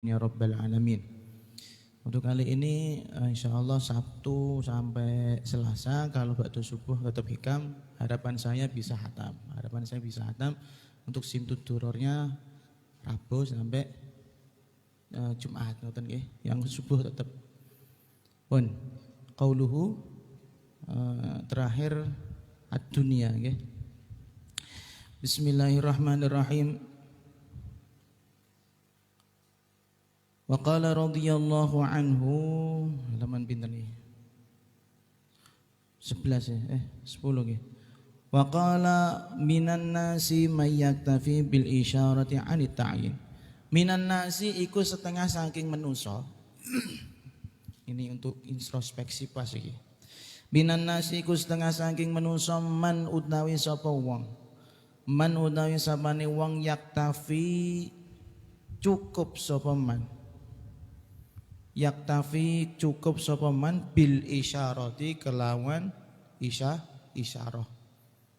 Ya Rabbal Alamin. Untuk kali ini insya Allah Sabtu sampai Selasa, kalau waktu subuh tetap hikam, harapan saya bisa hatam. Untuk simtud durornya Rabu sampai Jumat, ngoten nggih. Yang subuh tetap pun qauluhu terakhir ad-dunya nggih. Bismillahirrahmanirrahim. Wa qala radhiyallahu anhu, halaman pinten iki? 11 ya, 10 nggih. Wa qala minan nasi may yaktafi bil isyarati 'anit ta'yin. Minan nasi iku setengah saking manusa. Ini untuk introspeksi pas iki. Minan nasi iku setengah saking manusa man utawi sapa wong. Man utawi sapane wong yaktafi cukup sapa man. Yaktafi cukup sapa man bil isyarati kelawan isyarah,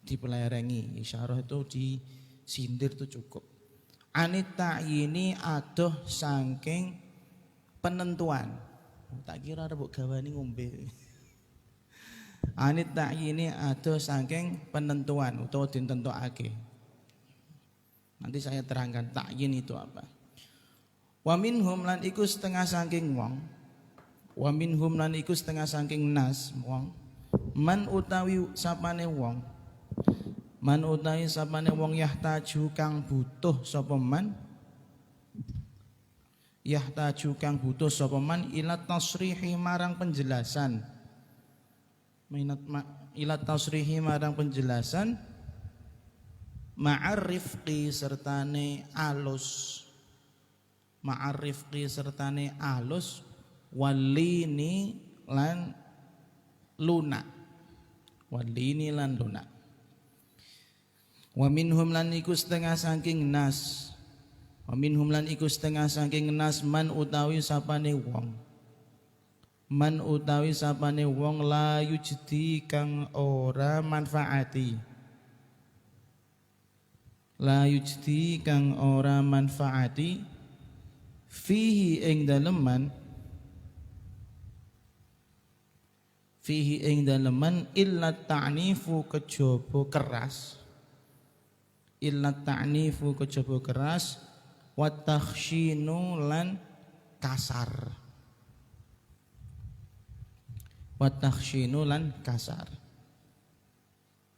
dipelerengi. Isyarah itu disindir itu cukup. Anit ta'yini adoh saking penentuan. Tak kira rebuk gawani ngombe. Anit ta'yini adoh saking penentuan utawa ditentokake. Nanti saya terangkan ta'yin itu apa. Wa minhum lan iku setengah saking wong. Wa minhum lan iku setengah saking nas wong. Man utawi sapane wong. Man utawi sapane wong yahtaju kang butuh sapa man. Yahtaju kang butuh sapa man ila tasrihi marang penjelasan. Ila tasrihi marang penjelasan ma'arifqi sertane alus. Ma'arifqi sertane alus walini lan lunak. Walini lan lunak. Wa minhum lan iku setengah saking nas. Wa minhum lan iku setengah saking nas man utawi sapane wong. Man utawi sapane wong la yujdi kang ora manfaati. La yujdi kang ora manfaati fihi ing daleman illa ta'nifu kejaba keras wa takhshinu lan kasar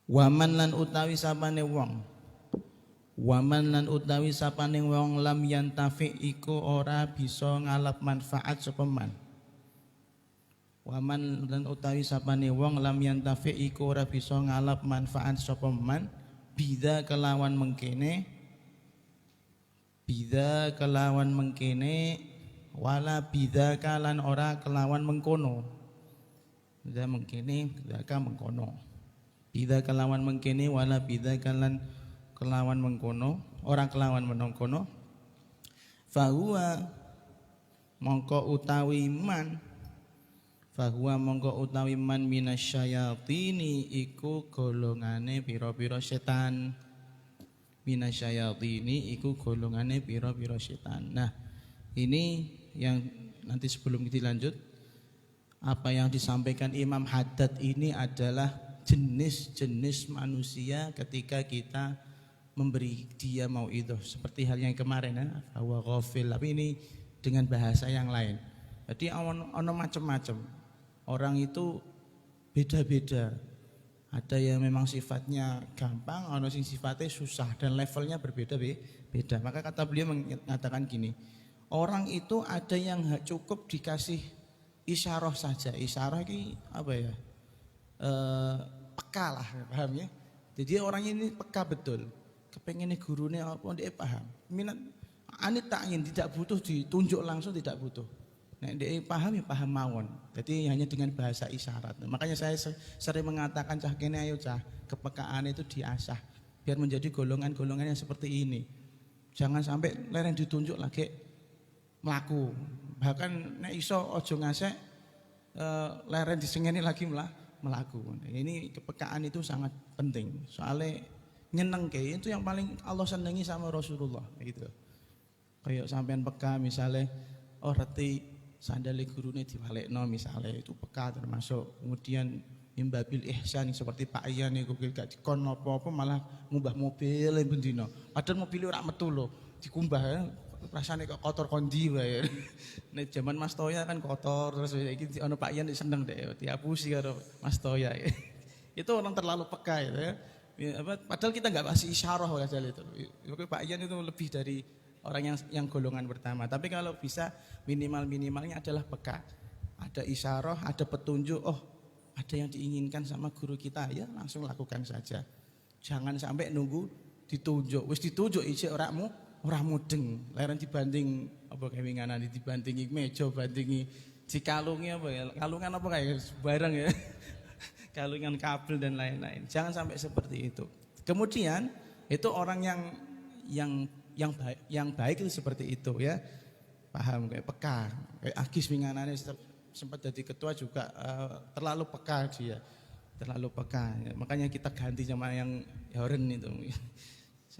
waman lan utawi sapane wong. Waman lan utawi sapane wong lam yantafi iku ora bisa ngalap manfaat sapa man. Waman lan utawi sapane wong lam yantafi iku ora bisa ngalap manfaat sapa man bidza kelawan mengkene wala bidza kalan ora kelawan mengkono. Bidza mengkene bidza mengkono. Bidza kelawan mengkene wala bidza kalan kelawan mengkono, orang kelawan menongkono. Fahuwa mongko utawi man minasyayatini iku golongane pira-pira setan. Minasyayatini iku golongane pira-pira setan. Nah, ini yang nanti sebelum kita lanjut, apa yang disampaikan Imam Haddad ini adalah jenis-jenis manusia ketika kita memberi dia mauidhah, seperti hal yang kemarin ya, bahwa ghafil, tapi ini dengan bahasa yang lain. Jadi ono macam-macam. Orang itu beda-beda. Ada yang memang sifatnya gampang, ono sing sifatnya susah dan levelnya berbeda-beda. Maka kata beliau mengatakan gini, orang itu ada yang cukup dikasih isyarah saja. Isyarah ini apa ya? Peka lah, paham ya? Jadi orang ini peka betul. Kepengennya gurunya apa dia paham. Minat anit ta'yin, tidak butuh ditunjuk langsung, tidak butuh. Nek dia paham ya paham mawon. Jadi hanya dengan bahasa isyarat. Makanya saya sering mengatakan cah kene ayo cah, kepekaan itu diasah biar menjadi golongan-golongan yang seperti ini. Jangan sampai lereng ditunjuk lagi melaku. Bahkan nek iso ojo ngasek lereng disengeni lagi melaku. Ini kepekaan itu sangat penting. Soalnya nyenengke itu yang paling Allah senangi sama Rasulullah gitu. Kayak sampean peka misalnya, oh reti sandale gurune diwalekno misalnya, itu peka termasuk. Kemudian imbabil ihsan seperti Pak Ian niku gak dikon apa-apa malah ngubah mobil bendina. Padahal mobilnya ora metu lho, dikumbah ya. Rasane kok kotor kondi wae. Nek zaman Mas Toya kan kotor terus iki ono Pak Ian seneng deh dihapusi karo Mas Toya. Itu orang terlalu peka itu ya. Padahal kita nggak kasih isyarah saja itu. Pak Ian itu lebih dari orang yang golongan pertama. Tapi kalau bisa minimalnya adalah peka. Ada isyarah, ada petunjuk. Oh, ada yang diinginkan sama guru kita, ya langsung lakukan saja. Jangan sampai nunggu ditunjuk. Wis ditunjuk isih ora mudeng. Leren dibanding apa kewinganan dibandingi meja, bandingi dikalungi apa ya? Kalungan apa kayak barang ya. Kalungan kabel dan lain-lain. Jangan sampai seperti itu. Kemudian itu orang yang baik itu seperti itu ya. Paham kayak peka. Kayak Agis winganane sempat jadi ketua juga terlalu peka dia. Terlalu peka. Ya, makanya kita ganti sama yang Horen itu.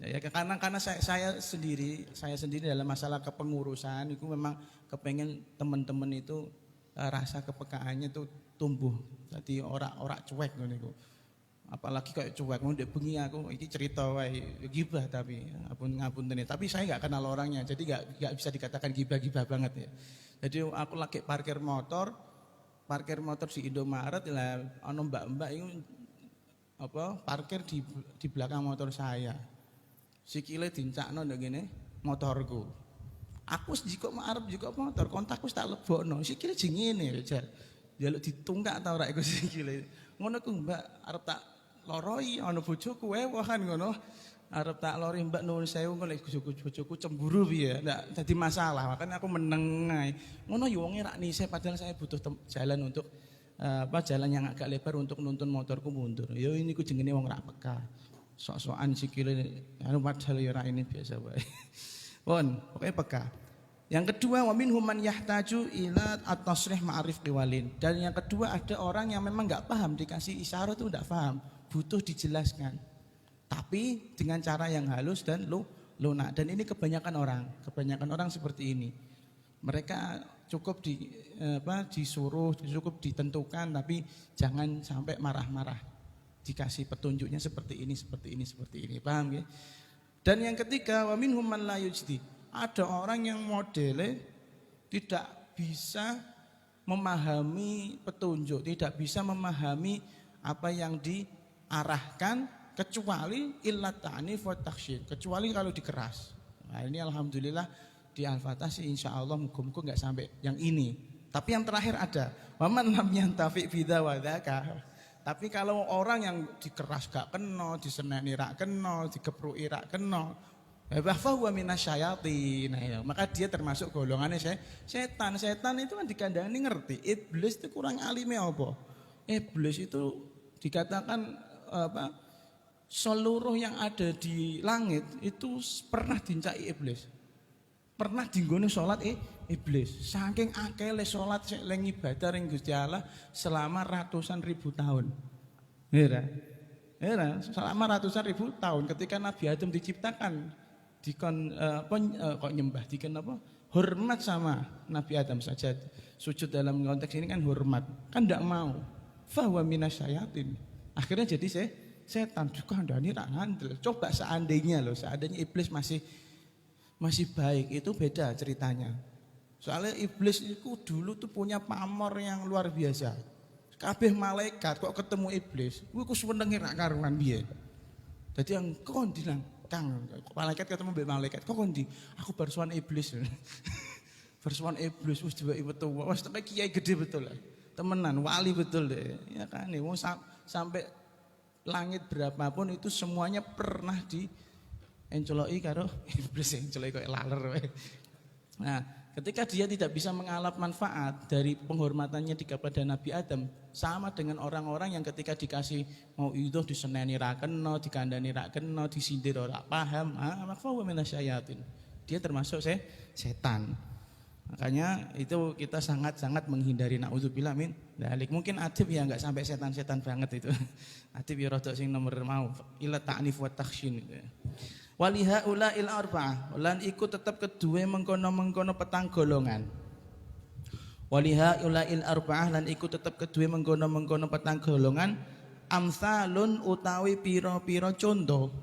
Ya, karena saya sendiri dalam masalah kepengurusan itu memang kepengen teman-teman itu rasa kepekaannya itu tumbuh. Jadi ora cuek niku. Apalagi kayak cuek mau ndek bengi aku iki cerita wae gibah tapi ngapunten. Tapi saya enggak kenal orangnya. Jadi enggak bisa dikatakan gibah-gibah banget ya. Jadi aku lagi parkir motor di Indomaret lah ana mbak-mbak itu parkir di belakang motor saya. Sikile dincakno ndek ngene motorku. Aku jiko arep jiko motor kontakku tak lebokno. Sikile jeng ngene jar. Jaluk ditunggak ta ora iku sikile. Ngono ku Mbak arep tak loroi ana bojoku wewahan ngono. Arep tak lori Mbak nuwun sewu ngono bojoku cemburu piye. Ndak dadi masalah. Makanya aku meneng ae. Ngono yo wonge rak nise padahal saya butuh jalan untuk jalan yang agak lebar untuk nuntun motorku mundur. Yo ini ku jenenge wong rak peka. Sok-sokan sikile anu padahal ya ora ini biasa wae. Pon, pokoknya peka. Yang kedua wa minhum man yahtaju ila at-tasrih ma'arif qiwalin. Dan yang kedua ada orang yang memang enggak paham dikasih isyarat itu enggak paham, butuh dijelaskan. Tapi dengan cara yang halus dan lunak. Dan ini kebanyakan orang seperti ini. Mereka cukup disuruh, cukup ditentukan tapi jangan sampai marah-marah. Dikasih petunjuknya seperti ini. Paham ya? Dan yang ketiga wa minhum man la yujdi. Ada orang yang modelnya tidak bisa memahami petunjuk, tidak bisa memahami apa yang diarahkan kecuali illat ta'nif wa takhsyir, kecuali kalau dikeras. Nah, ini alhamdulillah di Al-Fatah sih insyaallah muga-muga enggak sampai yang ini. Tapi yang terakhir ada wa man lam yantafi bidza wa dzaka. Tapi kalau orang yang dikeras gak kena, diseneni rak kena, digepruki rak kena, bahwa minasyayatin. Nah, ya, maka dia termasuk golongannya setan. Setan itu kan dikandani ngerti. Iblis itu kurang alimnya apa? Iblis itu dikatakan seluruh yang ada di langit itu pernah dincai iblis. Pernah dinggone salat iblis. Saking akeh salat sing ibadah ring Gusti Allah selama ratusan ribu tahun. Era selama ratusan ribu tahun ketika Nabi Adam diciptakan dikon kok nyembah dikon apa? Hormat sama Nabi Adam saja. Sujud dalam konteks ini kan hormat. Kan enggak mau. Fa huwa minasyayatin. Akhirnya jadi setan juga ndani rak ngandel. Coba seandainya iblis masih baik, itu beda ceritanya. Soalnya iblis itu dulu tuh punya pamor yang luar biasa. Kabeh malaikat kok ketemu iblis, kuwi ku senenge rak karuan piye. Dadi yang kondi nang Kang, malaikat ketemu mbek malaikat, kok kondi? Aku barsuan iblis. Barsuan iblis wis diwaki metu. Wis tekan kiai gede betul lah. Temenan wali betul deh. Ya kan nih, sampai langit berapapun itu semuanya pernah encoloki karo iblis encoloki koyo laler. Nah, ketika dia tidak bisa mengalap manfaat dari penghormatannya kepada Nabi Adam, sama dengan orang-orang yang ketika dikasih mau itu diseneni ra kena, dikandani ra kena, disindir ora paham, maka wa minasyayatin. Dia termasuk setan. Makanya itu kita sangat-sangat menghindari naudzubillah min dzalik. Mungkin Adib ya enggak sampai setan-setan banget itu. Adib ya rada sing nomor mau ila ta'nif wa takhsyin gitu. Waliha ulail arba'ah lan iku tetep kedue mengkono-mengkono petang golongan. Waliha ulail arba'ah lan iku tetep kedue mengkono-mengkono petang golongan. Amsalun utawi pira-pira contoh.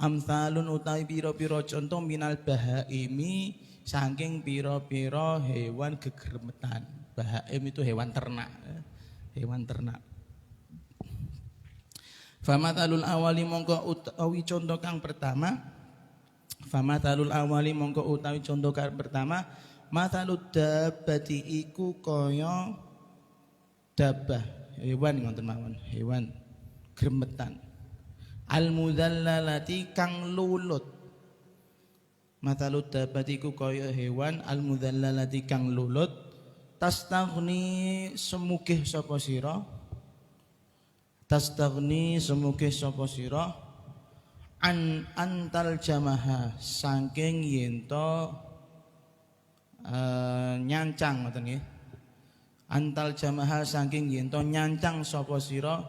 Amsalun utawi pira-pira contoh minal bahaimi saking pira-pira hewan gegremetan. Bahaim itu hewan ternak. Hewan ternak. Famatalul awali mongko utawi contoh kang pertama. Famatalul awali mongko utawi contoh kang pertama. Matalud dabbati iku kaya dabbah hewan ngoten mawon, hewan gremetan. Al mudallalati kang lulut. Matalud dabbati iku kaya hewan al mudallalati kang lulut. Tastaghni semugih sapa sira. Tastaghni semugih sapa sira antal jamaha saking yen to nyancang ngoten nggih. Antal jamaha saking yen to nyancang sapa sira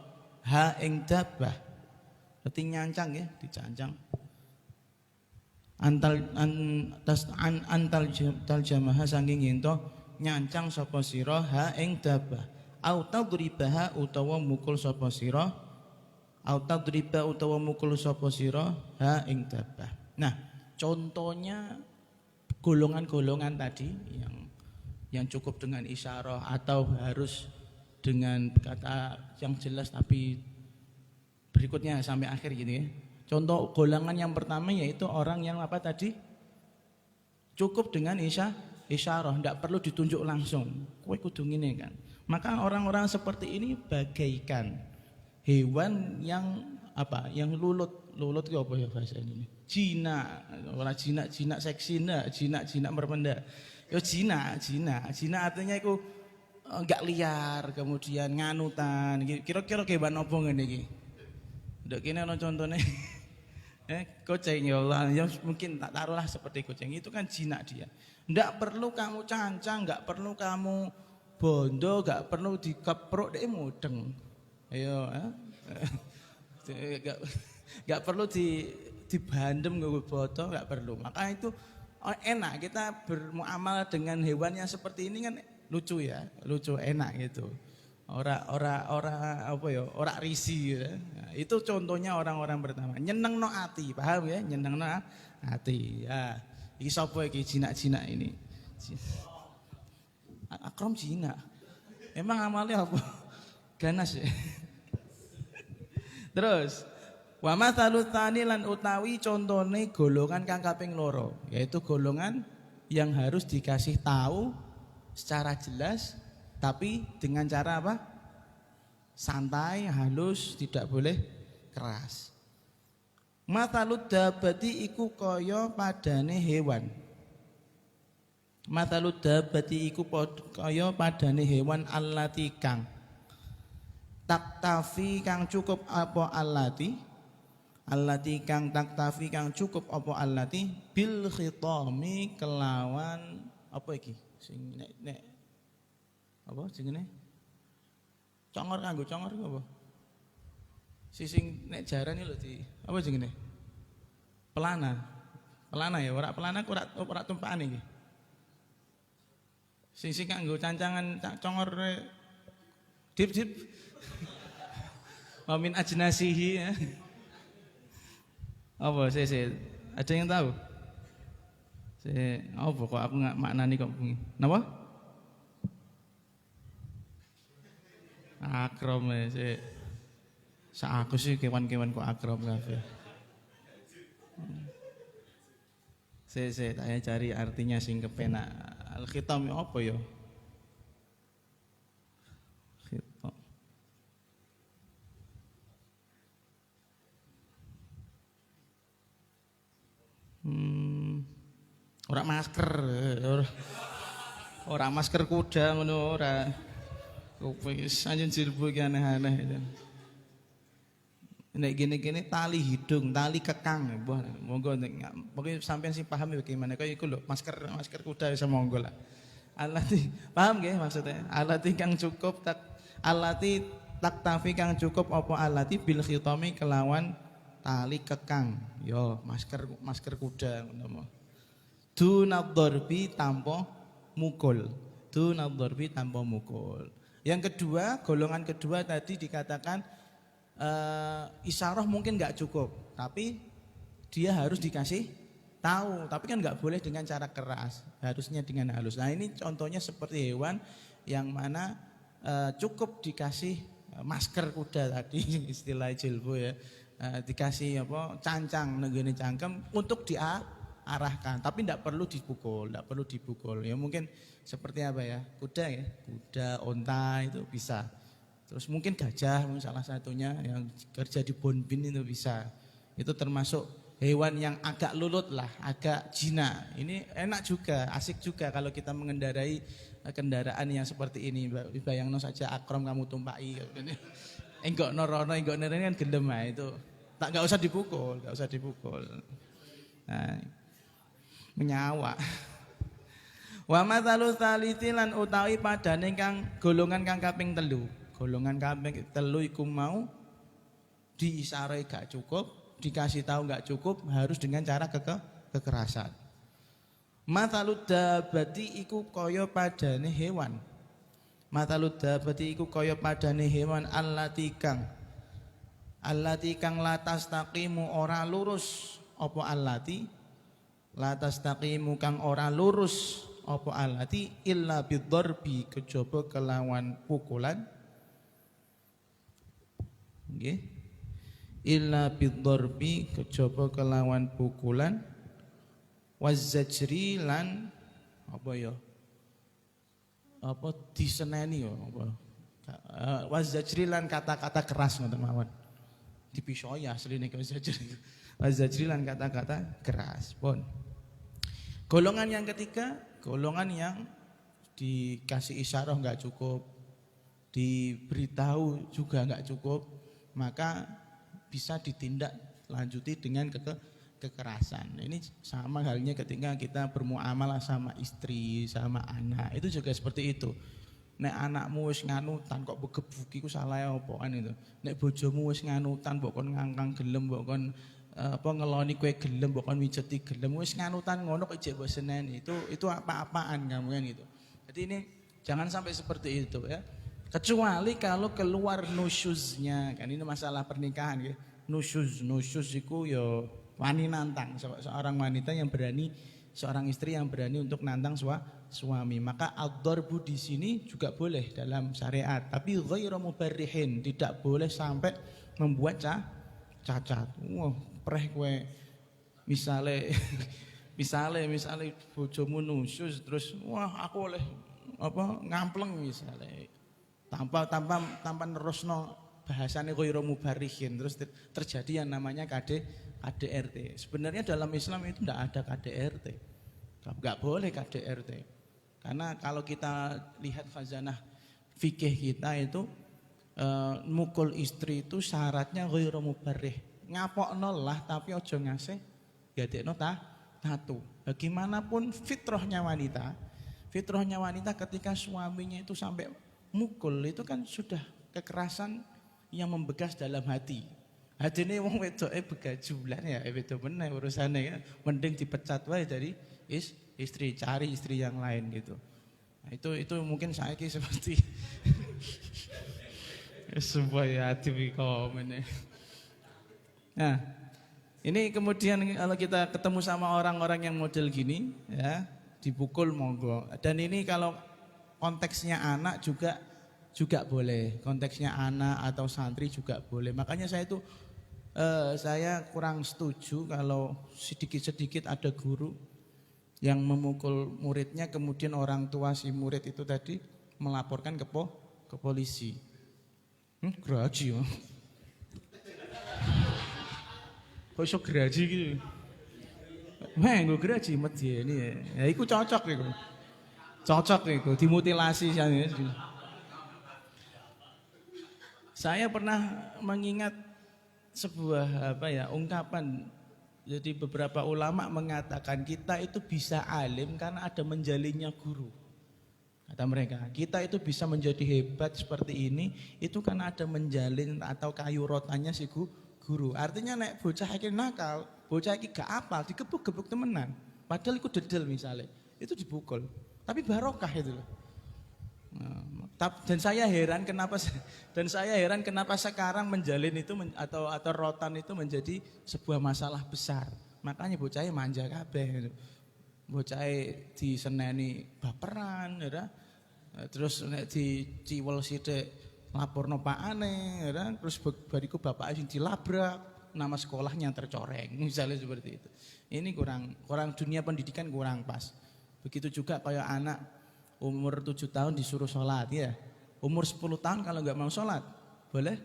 ha ing dabbah. Dadi nyancang nggih, dicancang. Antal jamaha saking yen to nyancang sapa sira ha ing dabbah. Au tadribaha utawa mukul sapa sira. Au tadriba utawa mukul sapa sira ha ing dabbah. Nah, contohnya golongan-golongan tadi yang cukup dengan isyarah atau harus dengan kata yang jelas tapi berikutnya sampai akhir gitu ya. Contoh golongan yang pertama yaitu orang yang apa tadi? Cukup dengan isyarah, tidak perlu ditunjuk langsung. Kowe kudu ngene kan. Maka orang-orang seperti ini bagaikan hewan yang apa? Yang lulut. Lulut itu apa ya bahasa ini? Jina, orang jina seksi ndak, jina merpenda. Yo jina artinya itu enggak liar, kemudian nganutan. Kira-kira kewan apa ngene iki? Ndek kene ana contone. Kucing ya Allah, ya mungkin tak taruhlah seperti kucing. Itu kan jinak dia. Ndak perlu kamu cancang, enggak perlu kamu bondo, enggak perlu dikepruk dhek mudeng. Ayo, enggak perlu dibandem nggo boto, enggak perlu. Maka itu enak kita bermuamalah dengan hewan yang seperti ini kan lucu ya, lucu enak gitu. Ora apa ya, ora risi ya. Nah, itu contohnya orang-orang pertama. Nyenengno ati, paham ya? Nyenengno ati. Ya, iki sapa iki jinak-jinak ini? Akram jinak. Emang amalnya apa? Ganas ya. Terus wa matsalu tsani lan utawi contone golongan kang kaping loro, yaitu golongan yang harus dikasih tahu secara jelas tapi dengan cara apa? Santai, halus, tidak boleh keras. Matsalud dabbati iku kaya padane hewan. Matsalud dabbati iku kaya padane hewan allati kang taktafi kang cukup apa allati kang taktafi kang cukup apa allati bil khitami kelawan apa iki sing nek apa jenenge congor kanggo congor apa sing nek jaran iki lho di apa jenenge pelana ya ora pelana ora tumpakan iki sing kanggo cancangan congor dip wa min ajnasihi ya. Apa sih ada yang tahu apa kok aku nggak maknani kok napa akrom ya aku sih kewan-kewan kok akrom kabeh. Saya cari artinya sing kepenak. Al-khitam apa ya? Khitam. Ora masker. Ora masker kuda ngono ora. Wis anjen jilbu iki aneh-aneh. Nek gini-gini tali hidung, tali kekang. Wah, monggo nek pokoke sampean sing paham ya bagaimana kaya iku lho, masker kuda bisa monggo lah. Alati paham nggih maksudnya? Alati kang cukup alati taktafi kang cukup apa alati bil khitami kelawan tali kekang. Yo, masker kuda ngono. Dunadorbi tanpa mukul. Dunadorbi tanpa mukul. Yang kedua, golongan kedua tadi dikatakan isyarah mungkin nggak cukup, tapi dia harus dikasih tahu. Tapi kan nggak boleh dengan cara keras, harusnya dengan halus. Nah ini contohnya seperti hewan yang mana cukup dikasih masker kuda tadi, istilah jilbo ya, dikasih apa cancang negeni cangkem untuk diarahkan, tapi tidak perlu dipukul, ya mungkin seperti apa ya, kuda, onta itu bisa, terus mungkin gajah salah satunya yang kerja di Bonbin itu bisa, itu termasuk hewan yang agak lulut lah, agak jina. Ini enak juga, asik juga kalau kita mengendarai kendaraan yang seperti ini. Bayangno saja Akrom kamu tumpaki. Enggak norono kan gendem itu. Enggak usah dipukul. Nah, menyawa. Wa matsalu tsaliti lan utawi padane kang golongan kang kaping 3. Golongan kaping 3 iku mau diisarai gak cukup, dikasih tahu nggak cukup, harus dengan cara kekerasan. Matsalud dabati iku kaya padane hewan. Matsalud dabati iku kaya padane hewan allati kang latas taqimu ora lurus apa allati latas taqimu kang ora lurus apa allati illa bidzarbi kejaba kelawan pukulan. Nggih. Illa bidzarbi kejaba kelawan pukulan wazajri lan apa ya apa diseneni ya apa wazajri lan kata-kata keras ngoten mawon dipisoi asline wazajri lan kata-kata keras pun. Golongan yang ketiga, golongan yang dikasih isyarah enggak cukup, diberitahu juga enggak cukup, maka bisa ditindak lanjuti dengan kekerasan. Ini sama halnya ketika kita bermuamalah sama istri, sama anak, itu juga seperti itu. Nek anakmu wis nganutan kok begebuki ku salah apaan itu. Nek bojomu wis nganutan mbok kon ngangkang gelem, mbok kon apa ngeloni kowe gelem, mbok kon mijeti gelem, wis nganutan ngono kok jek mbok seneni. Itu apa-apaan kamu kan gitu. Jadi ini jangan sampai seperti itu ya. Kecuali kalau keluar nusyuznya, kan ini masalah pernikahan ya. Nusyuz iku ya wani nantang, seorang wanita yang berani, seorang istri yang berani untuk nantang suami. Maka ad-darbu di sini juga boleh dalam syariat, tapi ghairu mubarrihin, tidak boleh sampai membuat cacat. Wah, preh kowe misale bojomu nusyuz terus wah aku oleh apa ngampleng misale. Tanpa nerusno bahasane ghairu mubarrihin, terus terjadi yang namanya KDRT. Sebenarnya dalam Islam itu tidak ada KDRT, nggak boleh KDRT. Karena kalau kita lihat khazanah fikih kita itu mukul istri itu syaratnya ghairu mubarrih. Ngapokno lah tapi ojo ngasih gadekno tatu. Bagaimanapun fitrahnya wanita ketika suaminya itu sampai mukul itu kan sudah kekerasan yang membekas dalam hati. Hadine wong wedoke begajulan ya wedo meneh urusane ya. Mending dipecat wae dari istri, cari istri yang lain gitu. Nah, itu mungkin saiki seperti supaya hati komen. Nah, ini kemudian kalau kita ketemu sama orang-orang yang model gini ya, dipukul monggo. Dan ini kalau konteksnya anak juga boleh, konteksnya anak atau santri juga boleh. Makanya saya kurang setuju kalau sedikit-sedikit ada guru yang memukul muridnya, kemudian orang tua si murid itu tadi melaporkan ke polisi. Geraji ya. Kok iso geraji gitu? Gue geraji medhi ini ya. Iku cocok iku. Dimutilasi sana. Saya pernah mengingat sebuah ungkapan. Jadi beberapa ulama mengatakan kita itu bisa alim karena ada menjalinnya guru. Kata mereka, kita itu bisa menjadi hebat seperti ini itu karena ada menjalin atau kayu rotannya si guru. Artinya nek bocah iki nakal, bocah iki gak apal, digebuk-gebuk temenan. Padahal iku dedel misalnya, itu dipukul. Tapi barokah itu loh. Dan saya heran kenapa sekarang menjalin itu atau rotan itu menjadi sebuah masalah besar. Makanya bocahnya manja kabeh gitu. Bocahnya diseneni baperan ya. Terus nek diciwel sithik laporno pakane ya. Terus bariku bapake sing dilabrak, nama sekolahnya tercoreng misalnya seperti itu. Ini kurang dunia pendidikan kurang pas. Begitu juga kayak anak umur 7 tahun disuruh sholat ya. Umur 10 tahun kalau nggak mau sholat boleh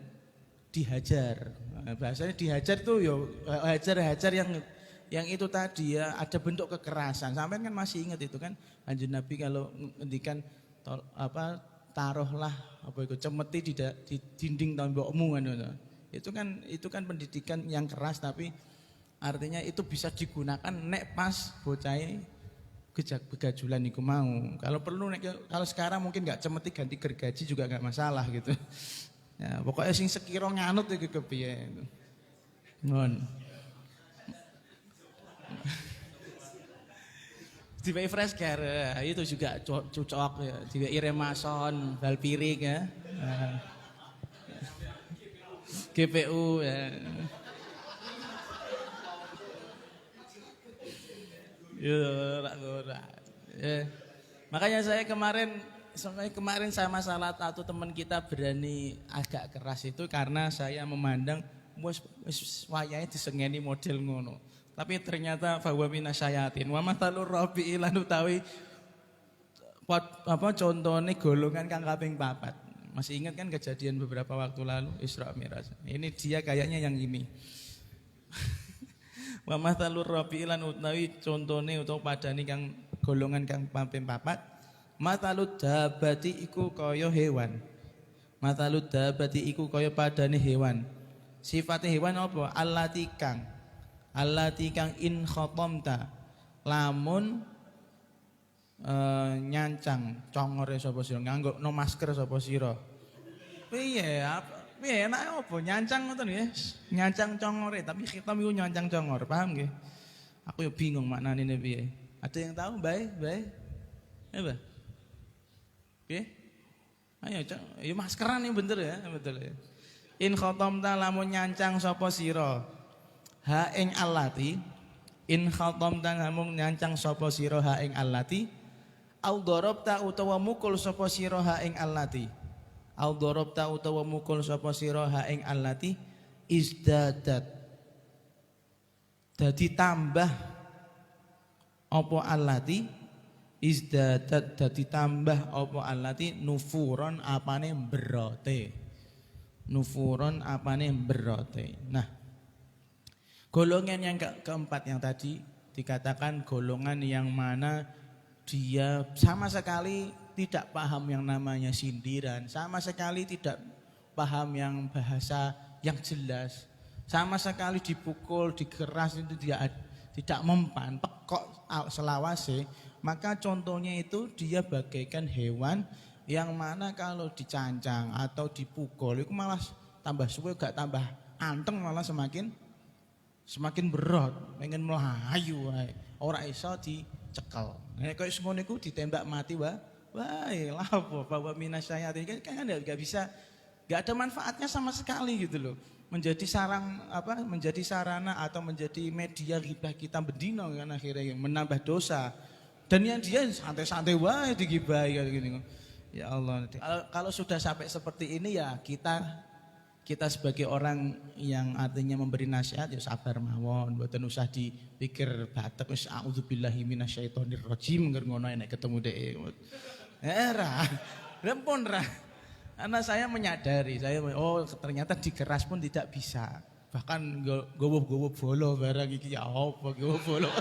dihajar. Nah, bahasanya dihajar tuh yo hajar yang itu tadi ya, ada bentuk kekerasan. Sampai kan masih ingat itu kan Kanjeng Nabi kalau ngendikan taruhlah itu cemeti di dinding tembokmu kan. Itu kan pendidikan yang keras, tapi artinya itu bisa digunakan nek pas bocahnya begajulan iku mau. Kalau perlu kalau sekarang mungkin nggak cemeti ganti gergaji juga nggak masalah gitu. Ya, pokoknya sing sekira nganut iki kepiye. Ngon. Di fresh care itu juga cocok ya. Di Remason, Valpirik ya. GPU ya. Ya. Makanya saya kemarin sama salah satu teman kita berani agak keras itu karena saya memandang wis wayahe disengeni model ngono. Tapi ternyata bahwa minasyayatin wa matalur rabi lan utawi contohnya golongan kang kaping 4. Masih ingat kan kejadian beberapa waktu lalu Isra Mi'raj. Ini dia kayaknya yang ini. Wa mathalur rabilan utawi contone utawa padane kang golongan kang kaping 4 matalud dabati iku kaya hewan. Matalud dabati iku kaya padane hewan. Sifate hewan apa? Allati kang in khatamta lamun nyancang congore sapa sira nganggo no masker sapa sira. Piye piye enak apa nyancang ngoten nggih. Nyancang congore tapi khitam iku nyancang congor, paham nggih? Aku yo bingung maknane piye. Ada yang tahu, Mbak? Apa? Piye? Ayo, ya maskeran yang bener ya, betul ya. In khatamta lamun nyancang sapa sira. Ha ing allati in khatamta lamun nyancang sapa sira ha ing allati au darabta utawa mukul sapa sira ha ing allati. Au darabta utawa mukul sapa sira ha ing allati izdadat. Dadi tambah apa allati izdadat dadi tambah apa allati nufuron apane berote. Nufuron apane berote. Nah, golongan yang keempat yang tadi dikatakan golongan yang mana dia sama sekali tidak paham yang namanya sindiran, sama sekali tidak paham yang bahasa yang jelas, sama sekali dipukul, dikeras itu dia tidak mempan, pekok selawase, maka contohnya itu dia bagaikan hewan yang mana kalau dicancang atau dipukul itu malah tambah suwe gak tambah anteng, malah semakin berat, pengen melayu wae. Ora iso dicekel. Nek koyo ngono iku ditembak mati wae lah apa bahwa minasyayatin kan enggak bisa, enggak ada manfaatnya sama sekali gitu loh. Menjadi sarana atau menjadi media ghibah kita bendino kan akhirnya menambah dosa. Dan yang dia santai-santai wae digibahi kayak gini. Ya Allah, kalau sudah sampai seperti ini ya kita sebagai orang yang artinya memberi nasihat ya sabar mawon, mboten usah dipikir batek wis auzubillahi minasyaitonir rajim ngger ngono nek ketemu dhek. Era. Rempun ra. Karena saya menyadari, ternyata dikeras pun tidak bisa. Bahkan gowo-gowo bolo barang iki ya apa gowo bolo.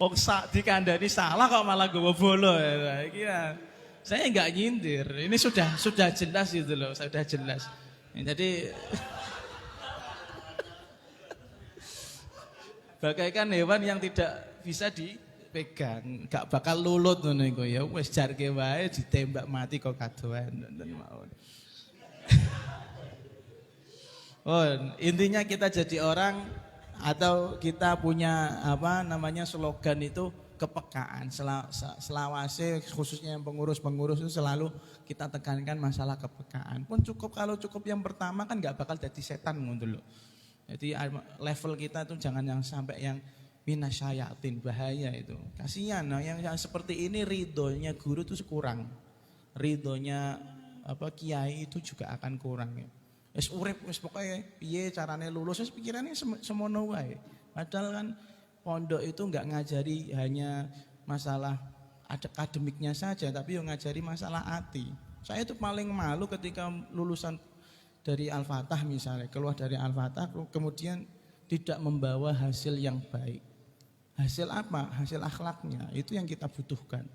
Wong sak dikandani salah kok malah gowo bolo. Iki ya. Saya enggak nyindir. Ini sudah jelas gitu loh, sudah jelas. Jadi bagaikan hewan yang tidak bisa dipegang, enggak bakal lulut ngono iku ya. Wis jarke wae ditembak mati kok kadoan. Oh, intinya kita jadi orang atau kita punya apa namanya slogan itu kepekaan. Selawase khususnya yang pengurus-pengurus itu selalu kita tekankan masalah kepekaan. Pun cukup kalau cukup yang pertama kan nggak bakal jadi setan ngono lho. Jadi level kita tuh jangan yang sampai yang minasyayatin, bahaya itu. Kasihan nah, yang seperti ini ridhonya guru itu kurang. Ridhonya apa kiai itu juga akan kurang ya. Wis urip wis pokoke piye carane lulus wis pikirane semono wae. Padahal kan pondok itu enggak ngajari hanya masalah akademiknya saja tapi yang ngajari masalah hati. Saya itu paling malu ketika lulusan dari Al-Fatah misalnya, keluar dari Al-Fatah kemudian tidak membawa hasil yang baik. Hasil apa? Hasil akhlaknya. Itu yang kita butuhkan.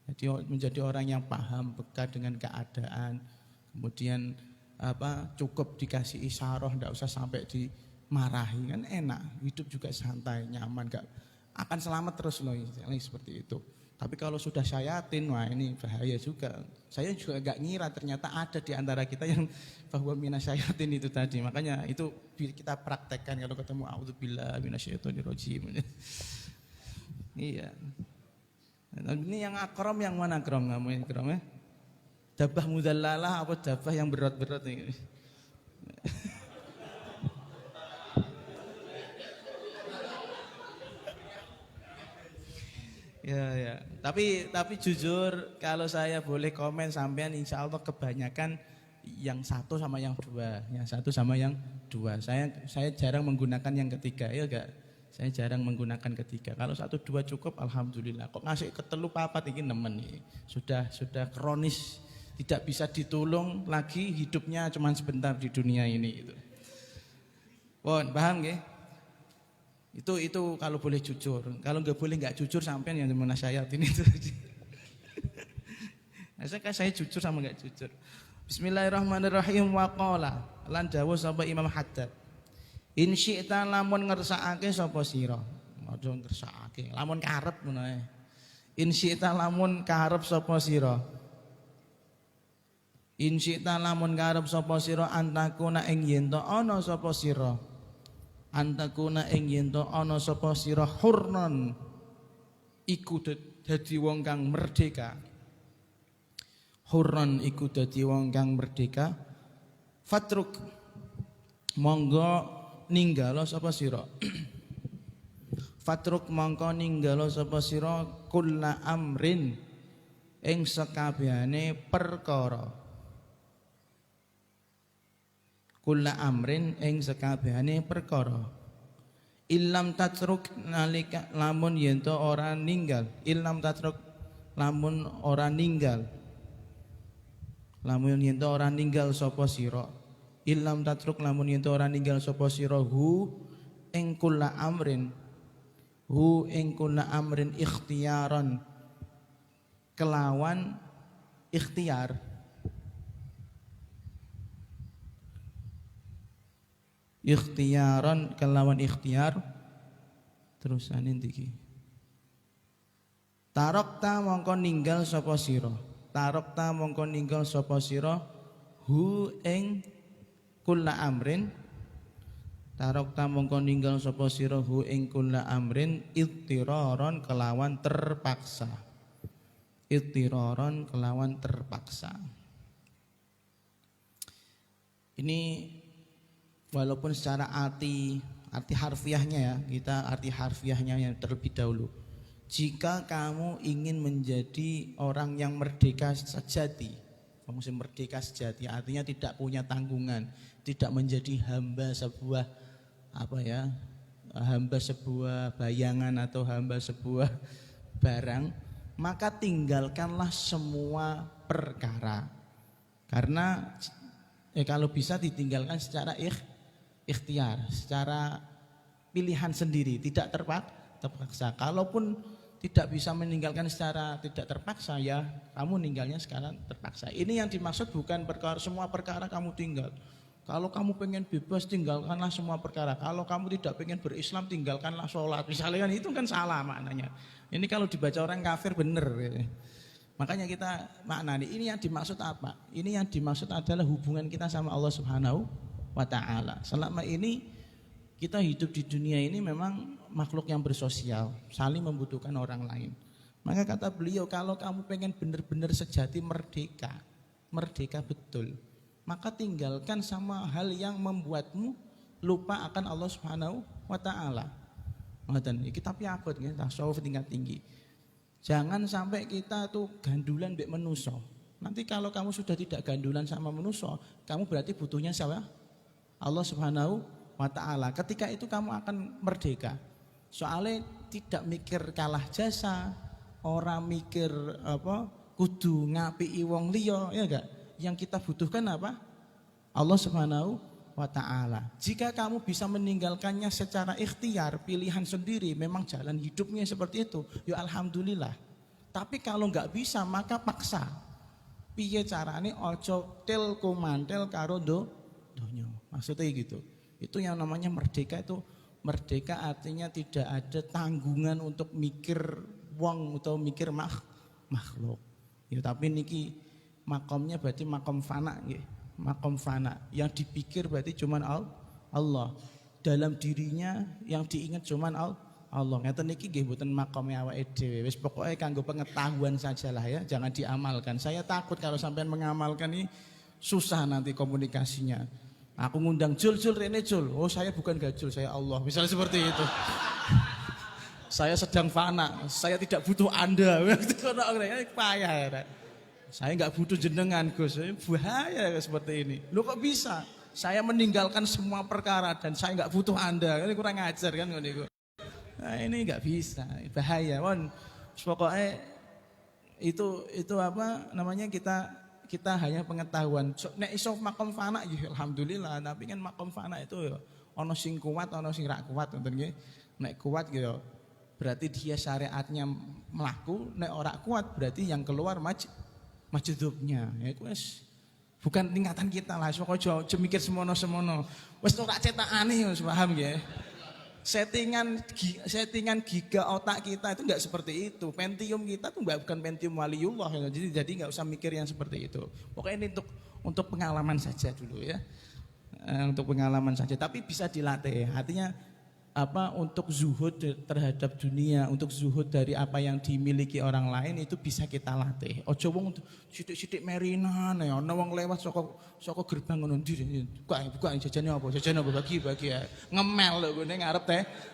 Jadi menjadi orang yang paham, peka dengan keadaan. Kemudian apa cukup dikasih isyarah, enggak usah sampai dimarahi, kan enak, hidup juga santai, nyaman, enggak akan selamat terus loh, seperti itu. Tapi kalau sudah syayatin, wah ini bahaya juga. Saya juga enggak ngira ternyata ada di antara kita yang bahwa minasyayatin itu tadi. Makanya itu kita praktekkan kalau ketemu auzubillah minasyaitonirrajim. Iya. Ini yang akram yang mana akram kamu akram ya? Dabah mudallalah apa dabah yang berat-berat ini? Ya. Tapi jujur kalau saya boleh komen sampean insya Allah kebanyakan yang satu sama yang dua, Saya jarang menggunakan yang ketiga, ya enggak? Saya jarang menggunakan ketiga. Kalau satu dua cukup, alhamdulillah. Kok ngasih ketelu papat ini nemen nih. Sudah kronis. Tidak bisa ditolong lagi, hidupnya cuma sebentar di dunia ini gitu. Paham nggih? Itu kalau boleh jujur. Kalau nggak boleh nggak jujur sampean yang menasyayatin itu. Saya jujur sama nggak jujur. Bismillahirrahmanirrahim waqala lan dawuh sapa Imam Haddad. In syi'ta lamun ngersakake sapa sira. Aja ngersakake, lamun karep ngono ae. In syi'ta lamun karep sapa sira. In syi'ta lamun karep sapa sira antakuna ing yen to ana sapa sira. Antakuna ing yen to ana sapa sira hurnan iku dadi wong kang merdeka. Hurran iku dadi wong kang merdeka. Fatruk monggo ninggalo sapa sira. Fatruk mongko ninggalo sapa sira kulla amrin ing sakabehane perkara. Kulla amrin ing sakabehane perkara. Illam tatruk nalika lamun yen to ora ninggal. Illam tatruk lamun ora ninggal. Lamun yen to ora ninggal sapa sira. Illam tatruk lamun yen to ora ninggal sapa sira hu ing kulla amrin. Hu ing kulla amrin ikhtiyaran kelawan ikhtiar. Ikhtiyaran kelawan ikhtiar terusan iki. Tarokta mongko ninggal sapa sira. Tarokta mongko ninggal sapa sira hu ing kulla amrin. Tarokta mongko ninggal sapa sira hu ing kulla amrin ittiraran kelawan terpaksa. Ittiraran kelawan terpaksa. Ini walaupun secara arti harfiahnya ya, kita arti harfiahnya yang terlebih dahulu. Jika kamu ingin menjadi orang yang merdeka sejati, kamu merdeka sejati artinya tidak punya tanggungan, tidak menjadi hamba sebuah hamba sebuah bayangan atau hamba sebuah barang, maka tinggalkanlah semua perkara. Karena kalau bisa ditinggalkan secara ikhtiar, secara pilihan sendiri, tidak terpaksa. Kalaupun tidak bisa meninggalkan secara tidak terpaksa, ya kamu ninggalnya sekarang terpaksa. Ini yang dimaksud bukan semua perkara kamu tinggal. Kalau kamu pengen bebas, tinggalkanlah semua perkara. Kalau kamu tidak pengen berislam, tinggalkanlah sholat. Misalnya kan itu kan salah maknanya. Ini kalau dibaca orang kafir bener. Makanya kita maknani ini yang dimaksud apa? Ini yang dimaksud adalah hubungan kita sama Allah Subhanahu wa taala. Selama ini kita hidup di dunia ini memang makhluk yang bersosial, saling membutuhkan orang lain. Maka kata beliau, kalau kamu pengen benar-benar sejati merdeka, merdeka betul, maka tinggalkan sama hal yang membuatmu lupa akan Allah Subhanahu wa taala. Ngoten iki tapi akut nggih, tasawuf tingkat tinggi. Jangan sampai kita tuh gandulan mbek manusa. Nanti kalau kamu sudah tidak gandulan sama manusia, kamu berarti butuhnya siapa? Allah Subhanahu wa taala. Ketika itu kamu akan merdeka. Soalnya tidak mikir kalah jasa, orang mikir apa kudu ngapiki wong liya, ya enggak? Yang kita butuhkan apa? Allah Subhanahu wa taala. Jika kamu bisa meninggalkannya secara ikhtiar, pilihan sendiri, memang jalan hidupnya seperti itu, ya alhamdulillah. Tapi kalau enggak bisa, maka paksa. Piye carane ojo tel kumantel karo donya. Maksudnya gitu. Itu yang namanya merdeka itu. Merdeka artinya tidak ada tanggungan untuk mikir wong atau mikir makhluk. Ya tapi niki makomnya berarti makom fana nggih. Makom fana. Yang dipikir berarti cuman Allah. Dalam dirinya yang diingat cuman Allah. Ngeten niki nggih mboten makome awake dhewe. Wis pokoke kanggo pengetahuan sajalah ya, jangan diamalkan. Saya takut kalau sampean mengamalkan ini susah nanti komunikasinya. Aku ngundang Jul rene Jul. Oh, saya bukan gajul, saya Allah. Misalnya seperti itu. Saya sedang fana, saya tidak butuh Anda. Payah ya. Saya enggak butuh jenengan, Gus. Bahaya seperti ini. Loh kok bisa? Saya meninggalkan semua perkara dan saya enggak butuh Anda. Ini kurang ajar kan niku. Nah, ini nggak bisa, bahaya, Won. Pokoknya itu apa namanya kita hanya pengetahuan. Nek iso makom fana, ya alhamdulillah. Tapi kan makom fana itu ya, ono sing kuat, ono sing rak kuat, ngoten nggih. Nek kuat gitu, berarti dia syariatnya melaku. Nek ora kuat, berarti yang keluar majdubnya. Ya wis bukan tingkatan kita lah. Pokoknya aja mikir semono-semono. Wis ora cetakane, wis paham nggih. Settingan giga otak kita itu enggak seperti itu. Pentium kita tuh bukan Pentium waliullah ya. Jadi enggak usah mikir yang seperti itu. Pokoknya ini untuk pengalaman saja dulu ya. Untuk pengalaman saja, tapi bisa dilatih. Artinya apa, untuk zuhud terhadap dunia, untuk zuhud dari apa yang dimiliki orang lain itu bisa kita latih. Ojo wong sithik-sithik merinan ya, ana wong lewat saka gerbang ngono ndi. Buka jajane apa? Jajane apa bagi ya. Ngemel lho ngene ngarep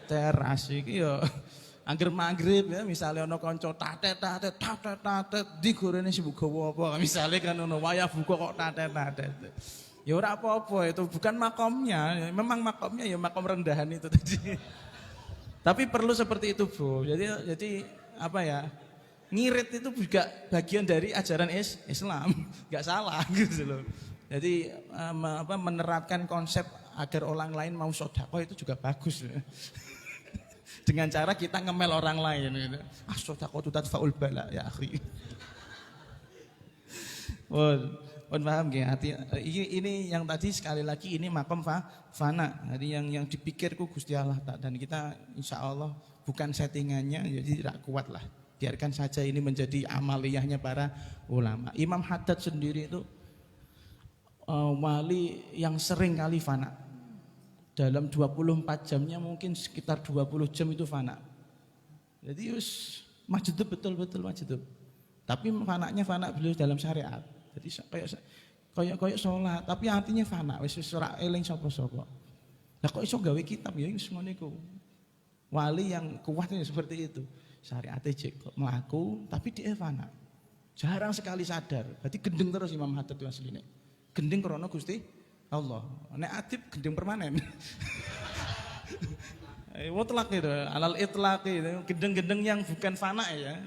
teras iki ya. Angger magrib ya, misalnya ana kanca tatet digorene sibuk gawa apa, misalnya kan ono wayah buka kok tatet. Ya ora apa-apa, itu bukan makomnya. Memang makomnya ya makom rendahan itu tadi. Tapi perlu seperti itu, Bu. Jadi apa ya? Ngirit itu juga bagian dari ajaran Islam. Enggak salah gitu loh. Jadi menerapkan konsep agar orang lain mau sedekah itu juga bagus. Dengan cara kita ngemel orang lain gitu. Sedekah itu tadfaul bala ya akhi. Paham nggih? Ini yang tadi sekali lagi ini makom fana. Jadi yang dipikirku Gusti Allah dan kita insya Allah bukan settingannya, jadi tidak kuat lah. Biarkan saja ini menjadi amaliyahnya para ulama. Imam Haddad sendiri itu wali yang sering kali fana. Dalam 24 jamnya mungkin sekitar 20 jam itu fana. Jadi majdub betul-betul majdub. Tapi fananya fana beliau dalam syariat. Jadi kayak sholat, tapi artinya fana, wis ora eling sapa-sapa. Lah kok iso gawe kitab ya wis ngono iku. Wali yang kuatnya seperti itu. Syariate jek kok mlaku tapi dia fana. Jarang sekali sadar. Berarti gendeng terus Imam Haddad itu asline. Gendeng krana Gusti Allah. Nek adib gendeng permanen. Mutlak itu, alal itlaq itu, gendeng-gendeng yang bukan fana ya.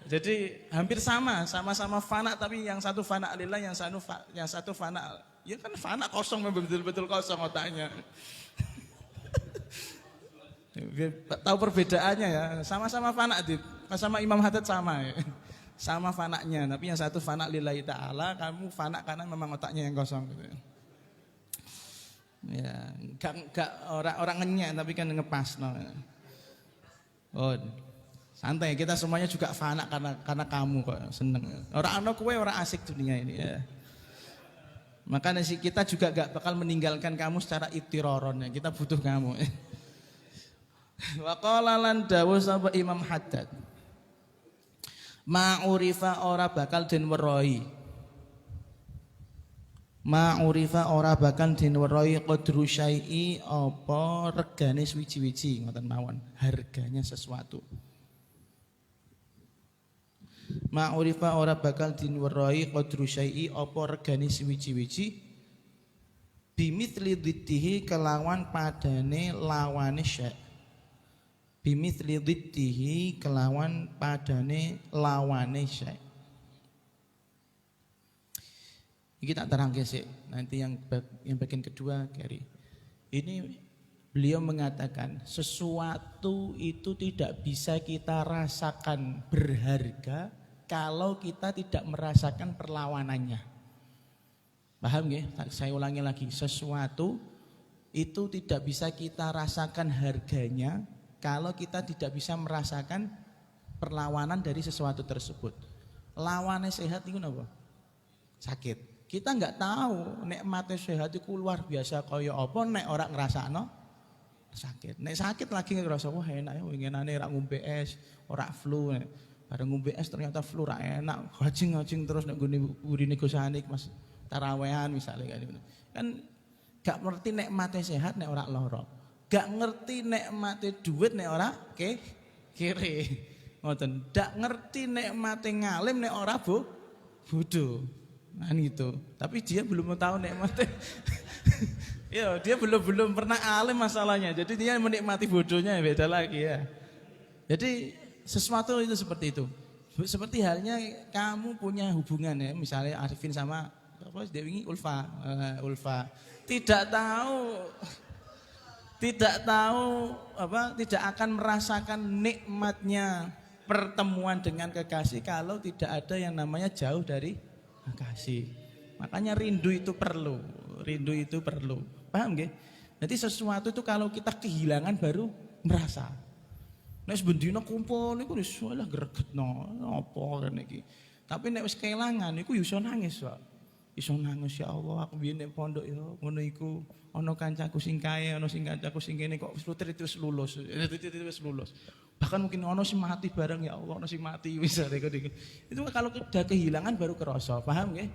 Jadi hampir sama-sama fana, tapi yang satu fana lillah, yang satu fana, ya kan fana kosong, betul-betul kosong otaknya. Tahu perbedaannya ya, sama-sama fana, sama Imam Haddad sama ya. Sama fananya, tapi yang satu fana lillahi ta'ala, kamu fana karena memang otaknya yang kosong gitu. Ya, enggak orang ngenyek tapi kan ngepas no. Oh. Santai, kita semuanya juga fana karena kamu kok seneng. Orang anak kue orang asik dunia ini ya. Makanya sih kita juga gak bakal meninggalkan kamu secara ittiroron ya. Kita butuh kamu. Wa qala lan dawuh sapa Imam Haddad. Ma'urifa ora bakal den weruhi. Ma'urifa ora bakal den weruhi qadru syai'i apa regane suwi-wiji ngoten mawon, harganya sesuatu. Ma'urifa ora bakal den weruhi qadru syai'i apa regane suwi-wiji bimithli dhiddihi kelawan padane lawane syai'. Bimithli dhiddihi kelawan padane lawane syai'. Ini tak terangkan sih. Nanti yang bagian kedua Gary. Ini beliau mengatakan sesuatu itu tidak bisa kita rasakan berharga kalau kita tidak merasakan perlawanannya. Paham ya? Saya ulangi lagi. Sesuatu itu tidak bisa kita rasakan harganya kalau kita tidak bisa merasakan perlawanan dari sesuatu tersebut. Lawannya sehat itu apa? Sakit. Kita nggak tahu nikmatnya sehat itu luar biasa kaya apa nek ora ngrasakno sakit. Nek sakit lagi ngerasa wah enak ya winginane ora ngombe es, ora flu. Bareng ngombe es ternyata flu ora enak, ngajing-ngajing terus nek nggone urine Gus Hanik Mas tarawehan misalnya kayak gitu. Kan gak ngerti nikmatnya sehat nek ora lara. Gak ngerti nikmatnya duit nek ora kere. Ngoten. Gak ngerti nikmatnya ngalim nek ora bodoh. Nah itu, tapi dia belum tahu nikmatnya. Ya, dia belum pernah alim masalahnya. Jadi dia menikmati bodohnya beda lagi ya. Jadi sesuatu itu seperti itu. Seperti halnya kamu punya hubungan ya, misalnya Arifin sama apa Dewi Ulfa. Tidak akan merasakan nikmatnya pertemuan dengan kekasih kalau tidak ada yang namanya jauh dari kasih. Makanya rindu itu perlu. Paham nggih? Jadi sesuatu itu kalau kita kehilangan baru merasa. Nek sebendina kumpul niku wis lah gregetno apa rene iki. Tapi nek wis kelangan niku iso nangis, Pak. Iso nangis ya Allah, aku biyen nek pondok ya ngono iku ana kancaku sing kae, ana sing kancaku sing kene kok wis lulus. Bahkan mungkin ono sing mati bareng ya Allah, ono sing mati misalnya gitu. Itu kalau udah kehilangan baru kerasa, paham nggih?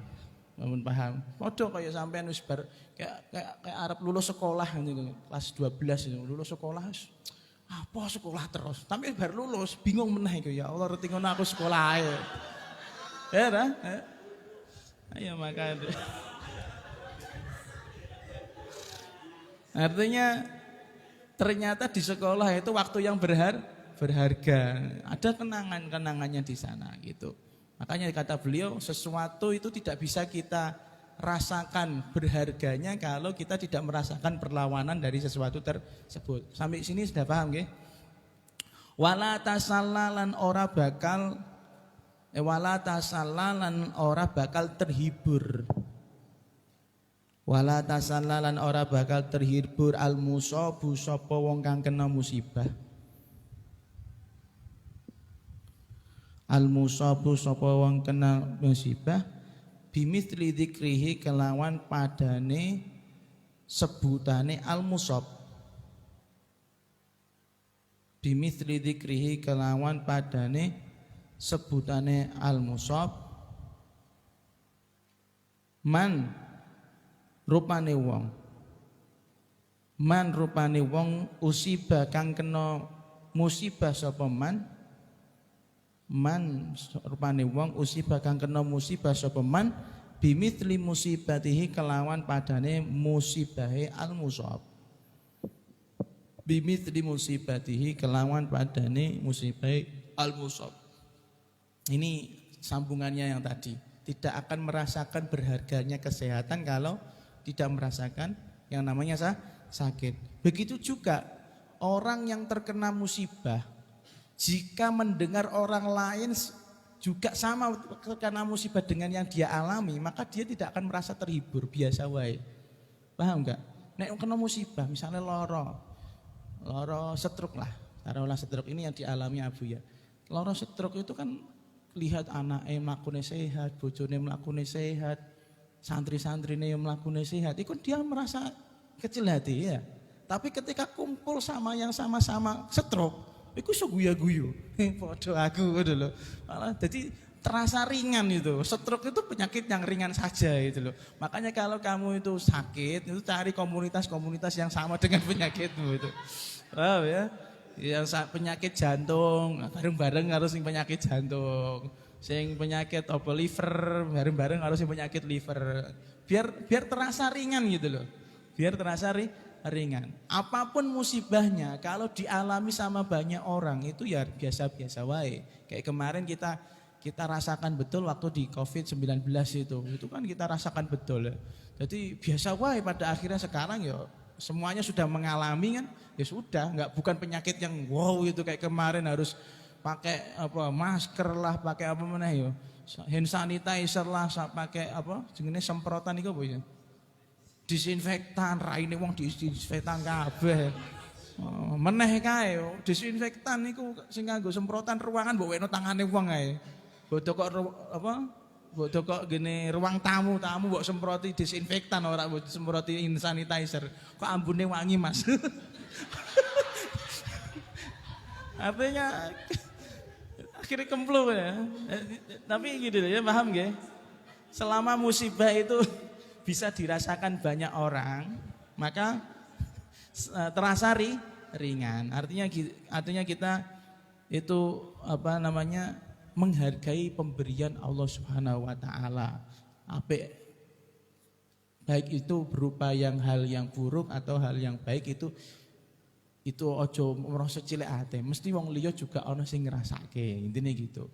Namun paham. Padha kaya sampean wis bar kayak arep lulus sekolah gitu, kelas 12 itu, lulus sekolah apa sekolah terus. Tapi baru lulus bingung meneh iku ya Allah, reti ngono aku sekolah ae. Ya ta? Ayo makanya. Artinya ternyata di sekolah itu waktu yang berharga. Ada kenangannya di sana gitu. Makanya kata beliau sesuatu itu tidak bisa kita rasakan berharganya kalau kita tidak merasakan perlawanan dari sesuatu tersebut. Sampai sini sudah paham nggih? Wala tasallalan ora bakal terhibur. Wala tasallalan ora bakal terhibur al musabu sapa wong kang kena musibah. Al musabu sapa wong kena musibah bimithli dzikrihi kelawan padane sebutane al musab. Bimithli dzikrihi kelawan padane sebutane al musab man rupane wong usiba kang kena musibah sapa man rupane wong usiba kang kena musibah sapa man bimithli musibatihi kelawan padane musibahe al-musab. Bimithli musibatihi kelawan padane musibahe al-musab. Ini sambungannya yang tadi. Tidak akan merasakan berharganya kesehatan kalau tidak merasakan yang namanya sakit. Begitu juga orang yang terkena musibah, jika mendengar orang lain juga sama terkena musibah dengan yang dia alami, maka dia tidak akan merasa terhibur, biasa wae. Paham enggak? Nek kena musibah, misalnya loro stroke lah, taruhlah stroke ini yang dialami Abu ya. Loro stroke itu kan lihat anaknya mlakune sehat, bojone mlakune sehat, santri-santrine yang melakukan sehat, itu dia merasa kecil hati ya. Tapi ketika kumpul sama yang sama-sama stroke, itu seguya-guyu. Podo aku gitu loh. Malah jadi terasa ringan itu. Stroke itu penyakit yang ringan saja itu loh. Makanya kalau kamu itu sakit, itu cari komunitas-komunitas yang sama dengan penyakitmu itu. Paham ya? Yang penyakit jantung, bareng-bareng harus yang penyakit jantung. Sing penyakit apa liver, bareng-bareng harus yang penyakit liver. Biar terasa ringan gitu loh. Biar terasa ringan. Apapun musibahnya kalau dialami sama banyak orang itu ya biasa-biasa wae. Kayak kemarin kita rasakan betul waktu di Covid-19 itu kan kita rasakan betul ya. Jadi biasa wae pada akhirnya sekarang ya semuanya sudah mengalami kan, ya sudah, bukan penyakit yang wow itu kayak kemarin harus pakai apa masker lah, pakai apa mana ya, hand sanitizer lah, pakai apa jenenge semprotan itu apa ya, disinfektan, raine wong disinfektan kabeh. Meneh kae disinfektan niku sing nganggo semprotan ruangan mbok wekno tangane wong ae. Bodho kok apa? Bodho kok gene ruang tamu mbok semproti disinfektan ora mbok semproti hand sanitizer. Kok ambune wangi, Mas. Artinya akhirnya kemplo ya. Tapi gitu ya, paham nggih? Selama musibah itu bisa dirasakan banyak orang, maka terasa ringan. Artinya kita itu apa namanya? Menghargai pemberian Allah Subhanahu wa taala. Baik itu berupa hal yang buruk atau hal yang baik itu ojo merasa cilik ate. Mesti wong liya juga ana sing ngrasake. Intine gitu.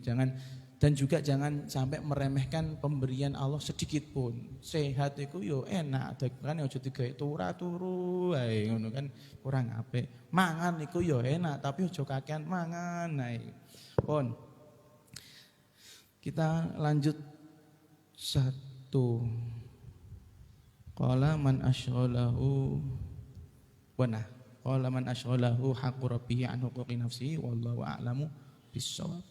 Jangan sampai meremehkan pemberian Allah sedikit pun. Sehat iku yo enak, kan ojo digawe turu ae ngono kan kurang apik. Mangan iku yo enak, tapi ojo kakean mangan ae. Pon. Kita lanjut satu. Qala man asyghalahu qala man asyghalahu haqqu rabbih an huquqi nafsihi wallahu a'lamu bissawab.